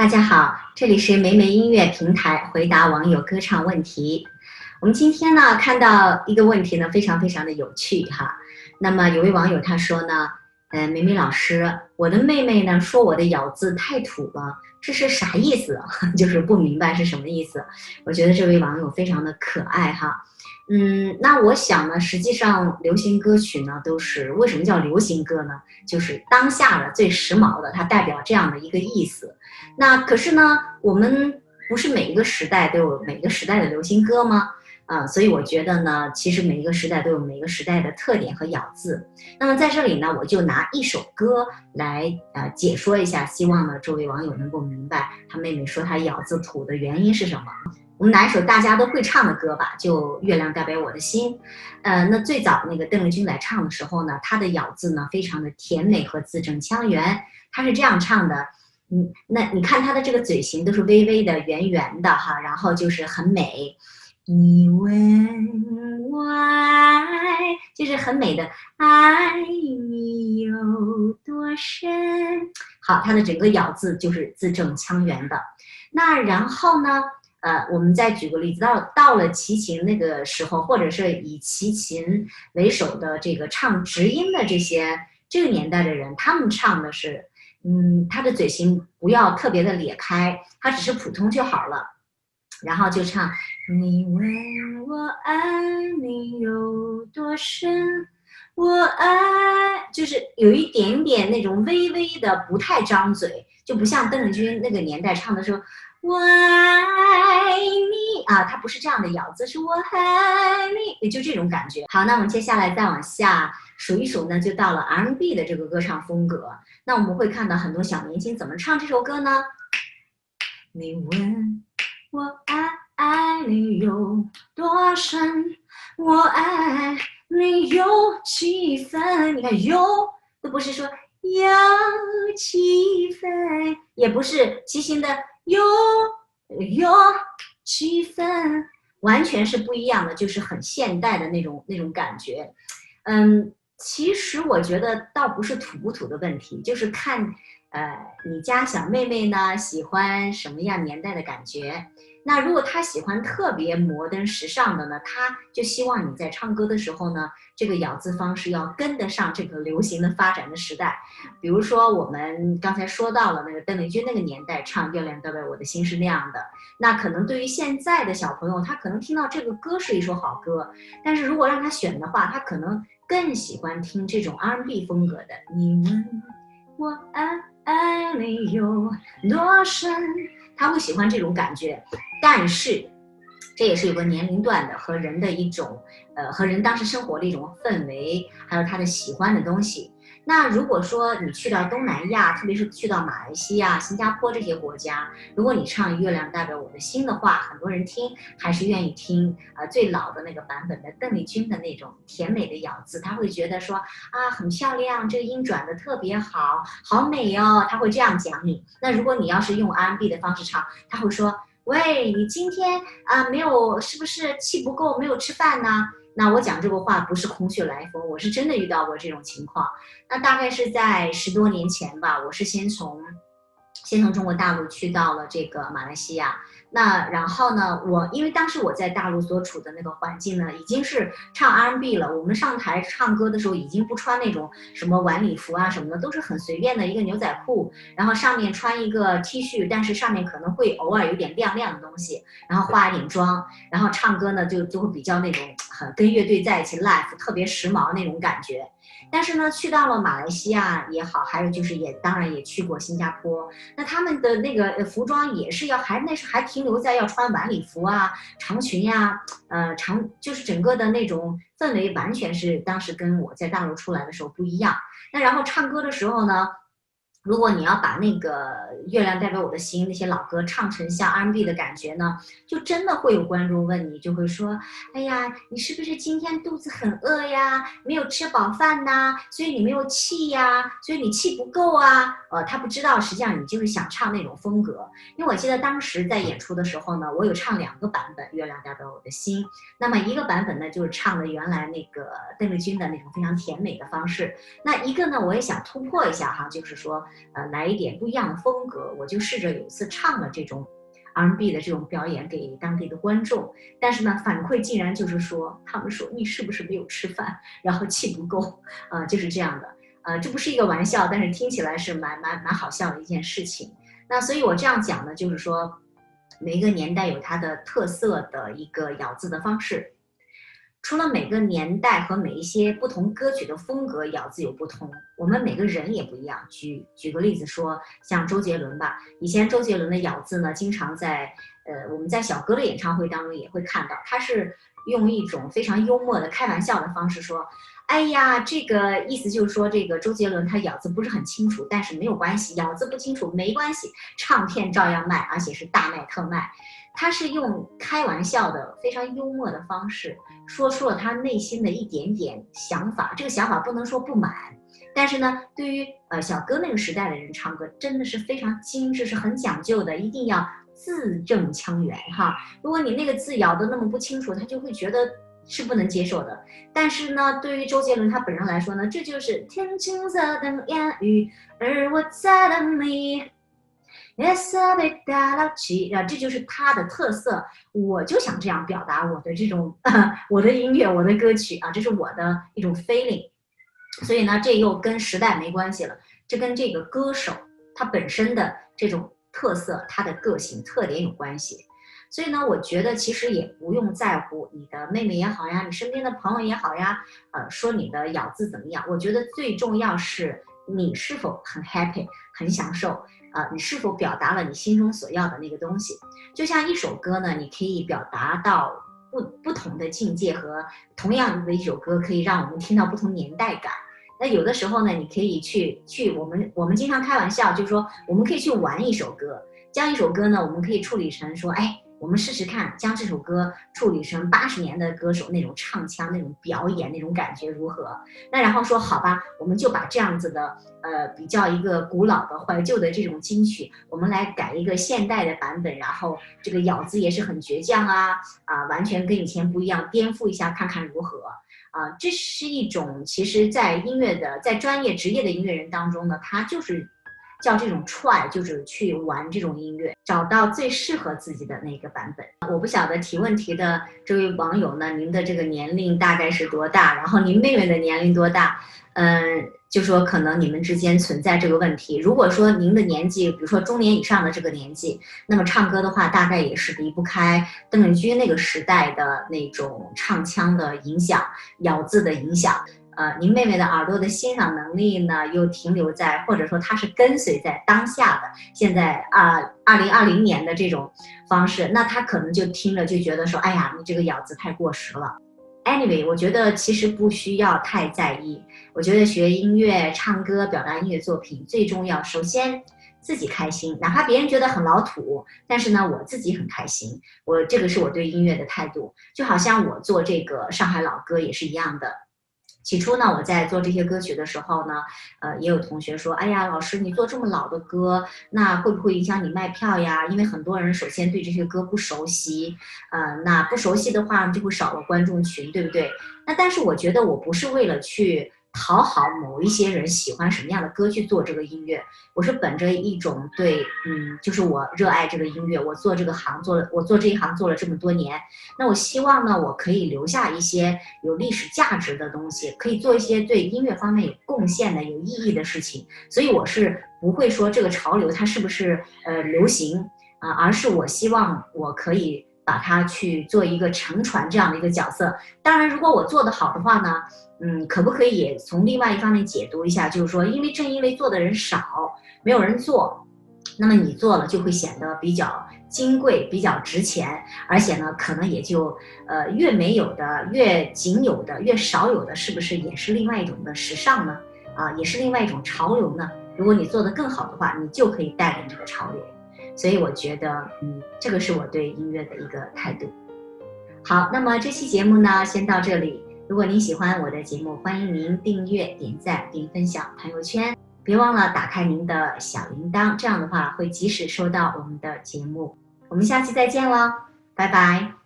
大家好，这里是梅梅音乐平台，回答网友歌唱问题。我们今天呢看到一个问题呢，非常非常的有趣哈。那么有位网友他说呢，梅梅老师，我的妹妹呢说我的咬字太土了，这是啥意思？就是不明白是什么意思。我觉得这位网友非常的可爱哈。那我想呢，实际上流行歌曲呢都是为什么叫流行歌呢？就是当下的最时髦的，它代表这样的一个意思。那可是呢，我们不是每一个时代都有每个时代的流行歌吗？所以我觉得呢，其实每一个时代都有每一个时代的特点和咬字。那么在这里呢，我就拿一首歌来解说一下，希望呢这位网友能够明白他妹妹说他咬字土的原因是什么。我们拿一首大家都会唱的歌吧，就《月亮代表我的心》。那最早那个邓丽君来唱的时候呢，她的咬字呢非常的甜美和字正腔圆，她是这样唱的。那你看她的这个嘴型都是微微的、圆圆的哈，然后就是很美。你问我爱，就是很美的爱你有多深。好，它的整个咬字就是字正腔圆的。那然后呢？我们再举个例子，到了齐秦那个时候，或者是以齐秦为首的这个唱直音的这个年代的人，他们唱的是，他的嘴型不要特别的咧开，他只是普通就好了，然后就唱你问我爱你有多深，我爱，就是有一点点那种微微的不太张嘴，就不像邓丽君那个年代唱的时候。我爱你啊，它不是这样的咬字，是我爱你，也就这种感觉。好，那我们接下来再往下数一数呢，就到了 R&B 的这个歌唱风格。那我们会看到很多小年轻怎么唱这首歌呢？你问我爱你有多深，我爱你有几分？你看有都不是说有几分，也不是齐秦的。有气氛，完全是不一样的，就是很现代的那种感觉。其实我觉得倒不是土不土的问题，就是看你家小妹妹呢喜欢什么样年代的感觉。那如果她喜欢特别摩登时尚的呢，她就希望你在唱歌的时候呢，这个咬字方式要跟得上这个流行的发展的时代。比如说我们刚才说到了那个邓丽君那个年代唱《月亮代表我的心》是那样的，那可能对于现在的小朋友，他可能听到这个歌是一首好歌，但是如果让他选的话，他可能更喜欢听这种 R&B 风格的。你问我爱你有多深，他会喜欢这种感觉。但是这也是有个年龄段的和人的一种和人当时生活的一种氛围，还有他的喜欢的东西。那如果说你去到东南亚，特别是去到马来西亚、新加坡这些国家，如果你唱《月亮代表我的心》的话，很多人听还是愿意听最老的那个版本的邓丽君的那种甜美的咬字，他会觉得说啊很漂亮，这个音转的特别好，好美哦，他会这样讲你。那如果你要是用 R&B 的方式唱，他会说喂，你今天没有，是不是气不够，没有吃饭呢？那我讲这个话不是空穴来风，我是真的遇到过这种情况。那大概是在10多年前吧，我是先从中国大陆去到了这个马来西亚。那然后呢，因为当时我在大陆所处的那个环境呢，已经是唱 R&B 了。我们上台唱歌的时候，已经不穿那种什么晚礼服啊什么的，都是很随便的一个牛仔裤，然后上面穿一个 T 恤，但是上面可能会偶尔有点亮亮的东西，然后化一点妆，然后唱歌呢就会比较那种很跟乐队在一起 live 特别时髦那种感觉。但是呢，去到了马来西亚也好，还有就是当然也去过新加坡，那他们的那个服装也是那时还停留在要穿晚礼服啊、长裙呀、就是整个的那种氛围完全是当时跟我在大陆出来的时候不一样。那然后唱歌的时候呢，如果你要把那个月亮代表我的心那些老歌唱成像 R&B 的感觉呢，就真的会有观众问你，就会说，哎呀，你是不是今天肚子很饿呀，没有吃饱饭呐，所以你没有气呀，所以你气不够啊？他不知道，实际上你就是想唱那种风格。因为我记得当时在演出的时候呢，我有唱2个版本《月亮代表我的心》，那么一个版本呢就是唱的原来那个邓丽君的那种非常甜美的方式，那一个呢我也想突破一下哈，就是说来一点不一样的风格，我就试着有一次唱了这种 R&B 的这种表演给当地的观众，但是呢，反馈竟然就是说，他们说你是不是没有吃饭，然后气不够，就是这样的，这不是一个玩笑，但是听起来是蛮好笑的一件事情。那所以我这样讲呢，就是说，每一个年代有它的特色的一个咬字的方式。除了每个年代和每一些不同歌曲的风格咬字有不同，我们每个人也不一样。举个例子说，像周杰伦吧，以前周杰伦的咬字呢，经常在我们在小哥的演唱会当中也会看到，他是用一种非常幽默的开玩笑的方式说，哎呀，这个意思就是说，这个周杰伦他咬字不是很清楚，但是没有关系，咬字不清楚没关系，唱片照样卖，而且是大卖特卖。他是用开玩笑的非常幽默的方式说出了他内心的一点点想法，这个想法不能说不满，但是呢，对于小哥那个时代的人唱歌真的是非常精致，是很讲究的，一定要字正腔圆哈。如果你那个字咬得那么不清楚，他就会觉得是不能接受的。但是呢，对于周杰伦他本人来说呢，这就是天青色等烟雨，而我在等你。夜色被打捞起，这就是他的特色。我就想这样表达我的这种，我的音乐，我的歌曲啊，这是我的一种 feeling。所以呢，这又跟时代没关系了，这跟这个歌手他本身的这种特色、他的个性特点有关系。所以呢，我觉得其实也不用在乎你的妹妹也好呀，你身边的朋友也好呀，说你的咬字怎么样。我觉得最重要是你是否很 happy， 很享受。你是否表达了你心中所要的那个东西？就像一首歌呢，你可以表达到不同的境界，和同样的一首歌可以让我们听到不同年代感。那有的时候呢，你可以去我们经常开玩笑，就是说我们可以去玩一首歌，将一首歌呢，我们可以处理成说，哎，我们试试看，将这首歌处理成80年的歌手那种唱腔、那种表演、那种感觉如何？那然后说好吧，我们就把这样子的比较一个古老的、怀旧的这种金曲，我们来改一个现代的版本，然后这个咬字也是很倔强完全跟以前不一样，颠覆一下看看如何？这是一种其实在音乐的在专业职业的音乐人当中呢，他就是叫这种 try， 就是去玩这种音乐，找到最适合自己的那个版本。我不晓得提问题的这位网友呢，您的这个年龄大概是多大？然后您妹妹的年龄多大？就说可能你们之间存在这个问题。如果说您的年纪，比如说中年以上的这个年纪，那么唱歌的话，大概也是离不开邓丽君那个时代的那种唱腔的影响、咬字的影响。您妹妹的耳朵的欣赏能力呢，又停留在，或者说她是跟随在当下的现在2020年的这种方式，那她可能就听了就觉得说，哎呀，你这个咬字太过时了。Anyway， 我觉得其实不需要太在意。我觉得学音乐、唱歌、表达音乐作品最重要，首先自己开心，哪怕别人觉得很老土，但是呢，我自己很开心。这个是我对音乐的态度，就好像我做这个上海老歌也是一样的。起初呢，我在做这些歌曲的时候呢，也有同学说，哎呀，老师你做这么老的歌，那会不会影响你卖票呀？因为很多人首先对这些歌不熟悉，那不熟悉的话就会少了观众群，对不对？那但是我觉得我不是为了去讨好某一些人喜欢什么样的歌去做这个音乐，我是本着一种对，就是我热爱这个音乐，我做这一行做了这么多年，那我希望呢，我可以留下一些有历史价值的东西，可以做一些对音乐方面有贡献的、有意义的事情，所以我是不会说这个潮流它是不是流行而是我希望我可以把它去做一个承传这样的一个角色。当然，如果我做得好的话呢，可不可以也从另外一方面解读一下，就是说，正因为做的人少，没有人做，那么你做了就会显得比较金贵、比较值钱，而且呢，可能也就越没有的、越仅有的、越少有的，是不是也是另外一种的时尚呢？也是另外一种潮流呢？如果你做得更好的话，你就可以带领这个潮流。所以我觉得，这个是我对音乐的一个态度。好，那么这期节目呢，先到这里。如果您喜欢我的节目，欢迎您订阅、点赞并分享朋友圈。别忘了打开您的小铃铛，这样的话会及时收到我们的节目。我们下期再见了，拜拜。